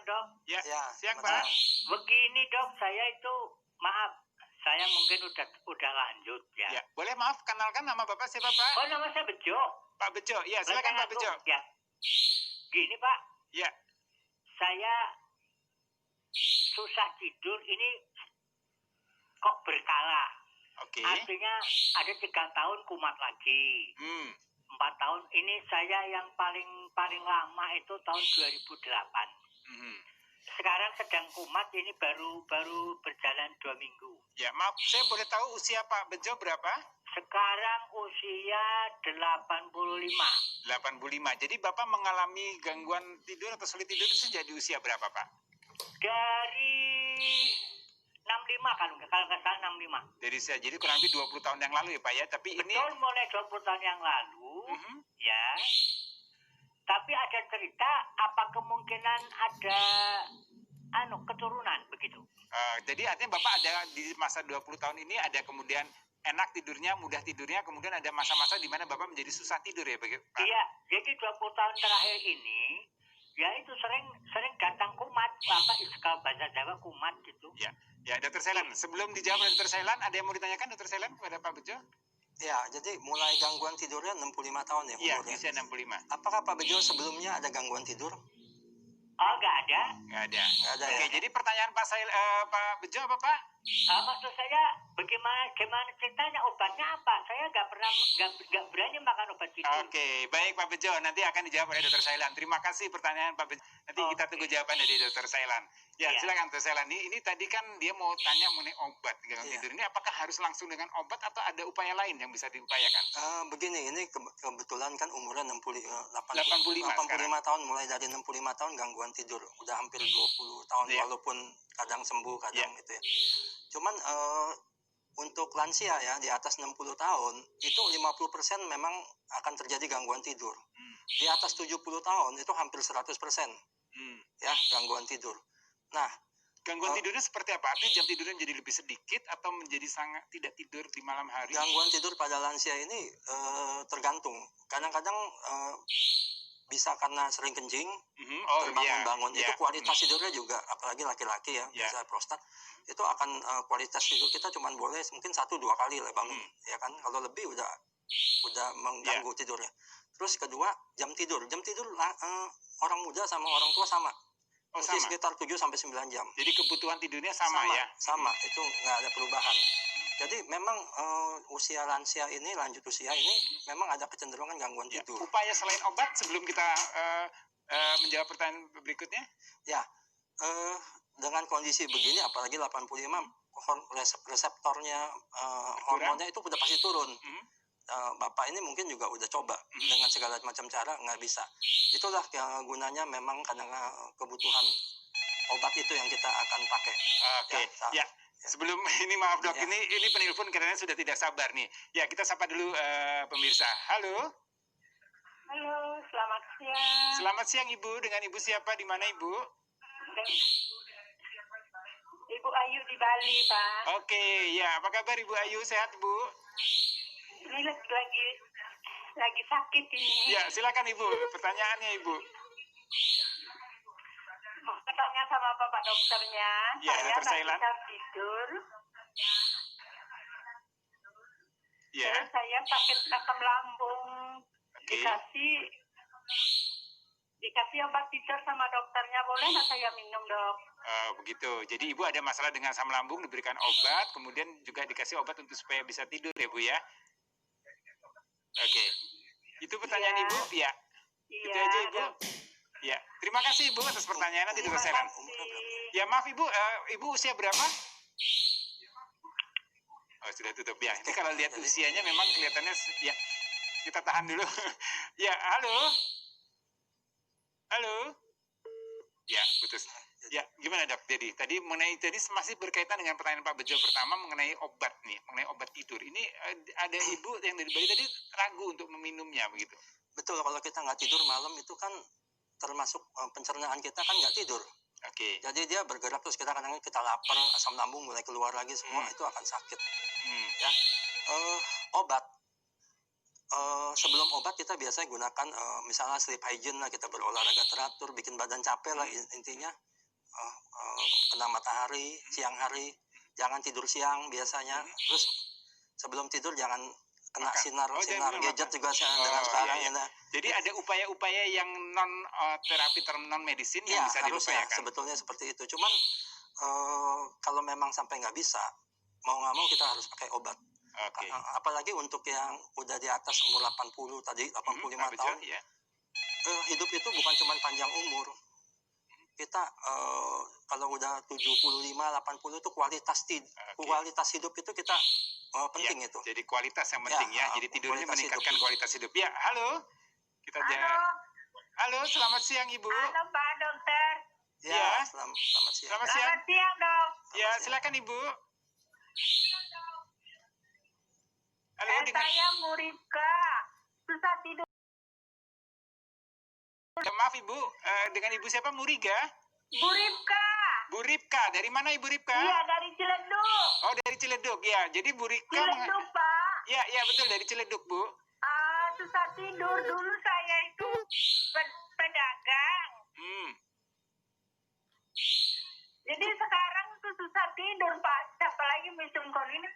dok. Ya, siang betul. Pak. Begini dok, saya itu maaf, saya mungkin udah lanjut ya. Ya, boleh maaf kenalkan nama Bapak siapa Pak? Oh, nama saya Bejo. Pak Bejo. Ya, silakan Pak Bejo. Ya. Gini Pak, Ya. saya susah tidur ini kok berkala. Oke. Artinya ada 3 tahun kumat lagi. 4 tahun ini saya yang paling lama itu tahun 2008. Sekarang sedang kumat, ini baru berjalan 2 minggu. Ya, maaf, saya boleh tahu usia Pak Bejo berapa? Sekarang usia 85. 85. Jadi Bapak mengalami gangguan tidur atau sulit tidur itu sejak di usia berapa Pak? Dari 65 kalau nggak salah 65. Jadi kurang lebih 20 tahun yang lalu ya Pak ya. Tapi ini Betul, mulai 20 tahun yang lalu. Ya. Tapi ada cerita apa kemungkinan ada keturunan begitu. Jadi artinya Bapak ada di masa 20 tahun ini ada kemudian enak tidurnya, mudah tidurnya, kemudian ada masa-masa di mana Bapak menjadi susah tidur ya Pak? Iya, jadi 20 tahun terakhir ini ya itu sering datang kumat, kalau bahasa Jawa kumat gitu. Ya Dr. Sailan, sebelum dijawab oleh Dr. Sailan, ada yang mau ditanyakan Dr. Sailan kepada Pak Bejo? Ya, jadi mulai gangguan tidurnya 65 tahun ya Iya, umurnya. usia 65. Apakah Pak Bejo sebelumnya ada gangguan tidur? Oh, nggak ada. Nggak ada. Nggak ada. Oke, Ya. jadi pertanyaan Pak Bejo apa Pak? Maksud saya gimana ceritanya, obatnya apa? Saya nggak berani makan obat tidur. Oke, baik Pak Bejo, nanti akan dijawab oleh Dr. Sailan. Terima kasih pertanyaan Pak Bejo. Nanti kita tunggu jawaban dari Dr. Sailan. Ya, silakan Dr. Sailan. Ini tadi kan dia mau tanya mengenai obat gangguan tidur. Ini apakah harus langsung dengan obat atau ada upaya lain yang bisa diupayakan? Begini, ini kebetulan kan umurnya 85 tahun, mulai dari 65 tahun gangguan tidur. Udah hampir 20 tahun, walaupun kadang sembuh, kadang gitu ya. Cuman untuk lansia ya di atas 60 tahun itu 50% memang akan terjadi gangguan tidur. Di atas 70 tahun itu hampir 100% ya gangguan tidur. Nah, gangguan tidurnya seperti apa? Artinya jam tidurnya menjadi lebih sedikit atau menjadi sangat tidak tidur di malam hari? Gangguan tidur pada lansia ini tergantung. Kadang-kadang bisa karena sering kencing, terbangun-bangun. Itu kualitas tidurnya juga, apalagi laki-laki ya, bisa prostat. Itu akan kualitas tidur kita cuma boleh mungkin 1-2 kali lah bangun. Ya kan, kalau lebih udah mengganggu tidurnya. Terus kedua, jam tidur. Jam tidur orang muda sama orang tua sama. Mesti sekitar 7-9 jam. Jadi kebutuhan tidurnya sama ya? Sama, itu nggak ada perubahan. Jadi memang usia lansia ini, lanjut usia ini memang ada kecenderungan gangguan tidur. Upaya selain obat sebelum kita menjawab pertanyaan berikutnya? Ya, dengan kondisi begini, apalagi 85, reseptornya hormonnya itu udah pasti turun. Bapak ini mungkin juga udah coba dengan segala macam cara, nggak bisa. Itulah gunanya memang karena kebutuhan obat itu yang kita akan pakai. Oke. Ya. Sebelum ini maaf dok, ini penelpon karena sudah tidak sabar nih. Ya, kita sapa dulu pemirsa. Halo. Halo, selamat siang. Selamat siang Ibu. Dengan Ibu siapa? Di mana Ibu? Ibu Ayu di Bali, Pak. Oke, ya. Apa kabar Ibu Ayu? Sehat Bu? Ini lagi sakit ini. Ya, silakan Ibu. Pertanyaannya Ibu. Mau bertanya sama Bapak dokternya. Ya, saya Dr. Sailan. bisa tidur. Ya. Terus saya sakit asam lambung. Dikasih obat tidur sama dokternya, boleh nggak saya minum dok? Begitu. Jadi Ibu ada masalah dengan asam lambung, diberikan obat, kemudian juga dikasih obat untuk supaya bisa tidur ya Bu ya? Oke. Itu pertanyaan Ibu? Ya. Itu aja Ibu. Ya. Terima kasih Ibu atas pertanyaan. Nanti Dr. Sailan. Ya maaf Ibu, Ibu usia berapa? Oh sudah tutup ya. Ini kalau lihat usianya memang kelihatannya ya. Kita tahan dulu. Ya, halo. Halo. Ya, putus. Ya, gimana Dok? Jadi tadi masih berkaitan dengan pertanyaan Pak Bejo pertama mengenai obat nih, mengenai obat tidur. Ini ada Ibu yang dari Bali tadi ragu untuk meminumnya begitu. Betul, kalau kita nggak tidur malam itu kan termasuk pencernaan kita kan nggak tidur. Oke. Jadi dia bergerak terus kita kadang-kadang kita lapar, asam lambung mulai keluar lagi semua itu akan sakit. Ya, obat. Sebelum obat kita biasanya gunakan misalnya sleep hygiene lah, kita berolahraga teratur, bikin badan capek lah intinya. kena matahari, siang hari, jangan tidur siang biasanya. Terus sebelum tidur jangan kena sinar gadget juga dengan sekarang. Iya. Jadi ada upaya-upaya yang non terapi non medisin yang bisa diupayakan. Sebetulnya seperti itu. Cuman kalau memang sampai nggak bisa, mau nggak mau kita harus pakai obat. Apalagi untuk yang udah di atas umur 80 tadi 85 tahun. Ya. Hidup itu bukan cuma panjang umur. Kita kalau udah 75 80 itu kualitas hidup itu kita penting itu. Jadi kualitas yang penting Jadi tidurnya meningkatkan kualitas hidup. Ya, halo. Halo, selamat siang Ibu. Halo Pak Dokter. Ya, selamat siang. Selamat siang Dok. Ya, silakan Ibu. Halo, saya Murika. Susah tidur. Maaf Ibu, dengan Ibu siapa? Muriga? Bu Ripka, dari mana Ibu Ripka? Iya, dari Ciledug. Oh, dari Ciledug, ya. Jadi Bu Ripka... Ciledug, Pak. Ya, betul, dari Ciledug, Bu. Susah tidur. Dulu saya itu pedagang. Jadi sekarang tuh susah tidur, Pak. Apalagi musim ini.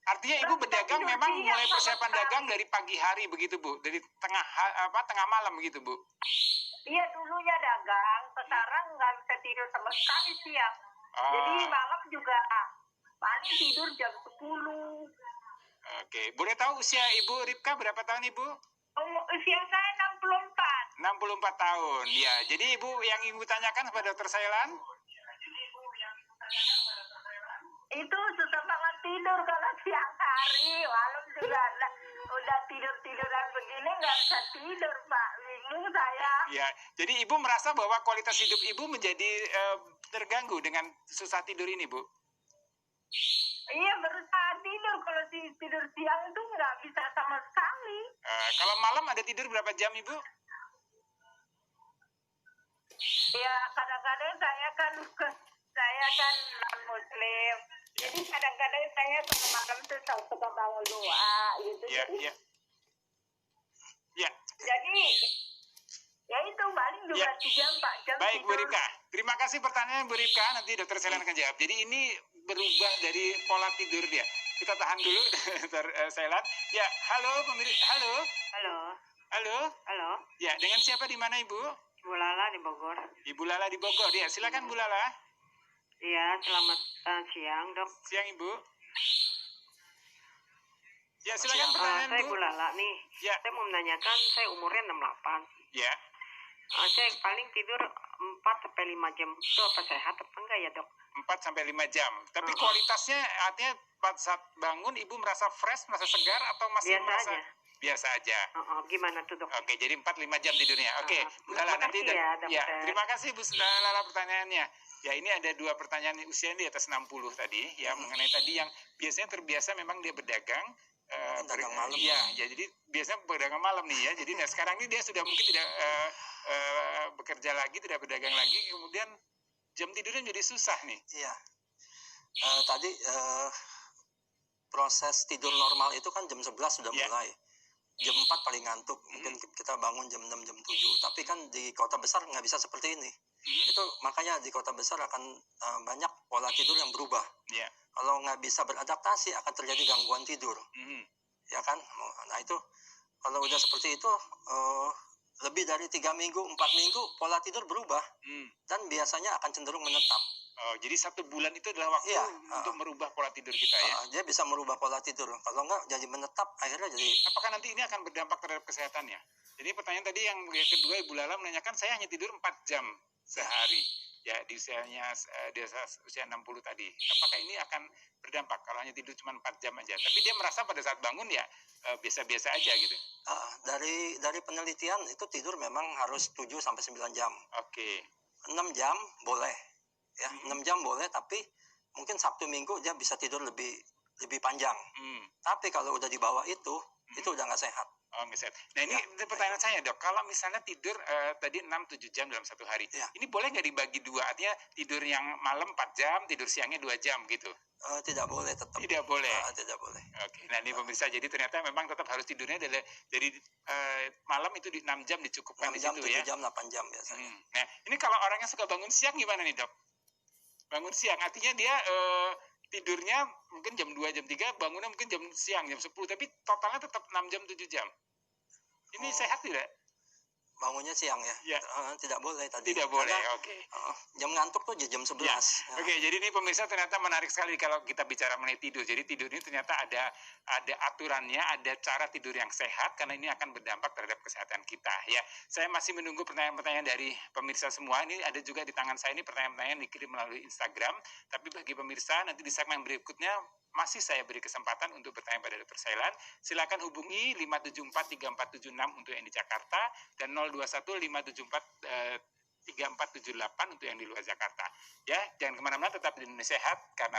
Artinya Ibu berdagang memang mulai persiapan dagang dari pagi hari begitu, Bu? Dari tengah malam begitu, Bu? Iya, dulunya dagang. Sekarang nggak bisa tidur sama sekali siang. Jadi malam juga paling tidur jam 10. Oke. Boleh tahu usia Ibu Ripka berapa tahun, Ibu? Usia saya 64. 64 tahun, ya. Jadi Ibu yang Ibu tanyakan kepada Dr. Sailan? Itu susah banget tidur kalau siang hari. Malam juga udah tiduran begini nggak bisa tidur, Pak. Bingung saya. Ya, jadi Ibu merasa bahwa kualitas hidup Ibu menjadi terganggu dengan susah tidur ini, Bu? Iya, berusaha tidur. Kalau tidur siang itu nggak bisa sama sekali. Kalau malam ada tidur berapa jam, Ibu? Ya, kadang-kadang saya kan non-muslim. Jadi kadang-kadang saya kalau malam tuh suka bangun doa gitu. Iya. Jadi ya itu paling juga 3-4 jam. Baik, Bu Ripka. Terima kasih pertanyaannya, Bu Ripka. Nanti Dr. Sailan akan jawab. Jadi ini berubah dari pola tidur dia. Kita tahan dulu, Dr. Sailan. Ya, halo pemirsa. Halo. Ya, dengan siapa di mana, Ibu? Ibu Lala di Bogor. Ibu Lala di Bogor. Ya, silakan Bu Lala. Iya, selamat siang, Dok. Siang, Ibu. Ya, silakan pertanyaan, saya Bu. Bu Lala nih. Ya. Saya mau menanyakan, saya umurnya 68. Ya. Saya paling tidur 4-5 jam. Itu apa sehat apa enggak ya, Dok? 4-5 jam. Tapi kualitasnya artinya pada saat bangun Ibu merasa fresh, merasa segar atau masih biasa aja? Gimana tuh, Dok? Oke, jadi 4-5 jam tidurnya. Oke, Bu Lala nanti terima kasih Bu Lala pertanyaannya. Ya, ini ada 2 pertanyaan usia di atas 60 tadi ya, mengenai tadi yang biasanya terbiasa memang dia berdagang malam. Ya, jadi biasanya berdagang malam nih ya. Jadi sekarang ini dia sudah mungkin tidak bekerja lagi, tidak berdagang lagi, kemudian jam tidurnya jadi susah nih. Iya. Tadi proses tidur normal itu kan jam 11 sudah mulai. Jam 4 paling ngantuk. Mungkin kita bangun jam 6, jam 7. Tapi kan di kota besar nggak bisa seperti ini. Itu makanya di kota besar akan banyak pola tidur yang berubah. Kalau nggak bisa beradaptasi akan terjadi gangguan tidur. Ya kan? Nah itu kalau udah seperti itu lebih dari 3 minggu, 4 minggu pola tidur berubah. Dan biasanya akan cenderung menetap. Oh, jadi 1 bulan itu adalah waktu untuk merubah pola tidur kita ya? Dia bisa merubah pola tidur. Kalau nggak jadi menetap, akhirnya jadi... Apakah nanti ini akan berdampak terhadap kesehatannya? Jadi pertanyaan tadi yang kedua, Ibu Lala menanyakan, saya hanya tidur 4 jam sehari. Ya, di usianya usia 60 tadi. Apakah ini akan berdampak kalau hanya tidur cuma 4 jam aja? Tapi dia merasa pada saat bangun ya biasa-biasa aja gitu. Dari penelitian itu tidur memang harus 7-9 jam. Oke. 6 jam boleh. Ya, 6 jam boleh, tapi mungkin Sabtu Minggu dia bisa tidur lebih panjang. Tapi kalau udah di bawah itu udah nggak sehat. Oh, nggak sehat. Nah, ini pertanyaan saya, Dok. Kalau misalnya tidur tadi 6-7 jam dalam 1 hari, ini boleh nggak dibagi 2? Artinya tidur yang malam 4 jam, tidur siangnya 2 jam gitu? Tidak boleh tetap. Tidak boleh? Tidak boleh. Oke, nah ini pemirsa, jadi ternyata memang tetap harus tidurnya dari malam itu di 6 jam dicukupkan 6 di jam, situ 7 ya? jam, 8 jam biasanya. Nah, ini kalau orangnya suka bangun siang gimana nih, Dok? Bangun siang, artinya dia tidurnya mungkin jam 2, jam 3, bangunnya mungkin jam siang, jam 10, tapi totalnya tetap 6 jam, 7 jam. Ini sehat tidak? Bangunnya siang ya? Tidak boleh tadi. Tidak boleh, oke. Jam ngantuk tuh jam 11. Ya. Oke, jadi ini pemirsa ternyata menarik sekali kalau kita bicara mengenai tidur. Jadi tidur ini ternyata ada aturannya, ada cara tidur yang sehat, karena ini akan berdampak terhadap kesehatan kita. Ya, saya masih menunggu pertanyaan-pertanyaan dari pemirsa semua. Ini ada juga di tangan saya ini pertanyaan-pertanyaan dikirim melalui Instagram. Tapi bagi pemirsa, nanti di segmen berikutnya masih saya beri kesempatan untuk bertanya pada Dr. Sailan. Silakan hubungi 5743476 untuk yang di Jakarta dan 021 574 3478 untuk yang di luar Jakarta. Ya, jangan kemana-mana, tetap di Indonesia Sehat karena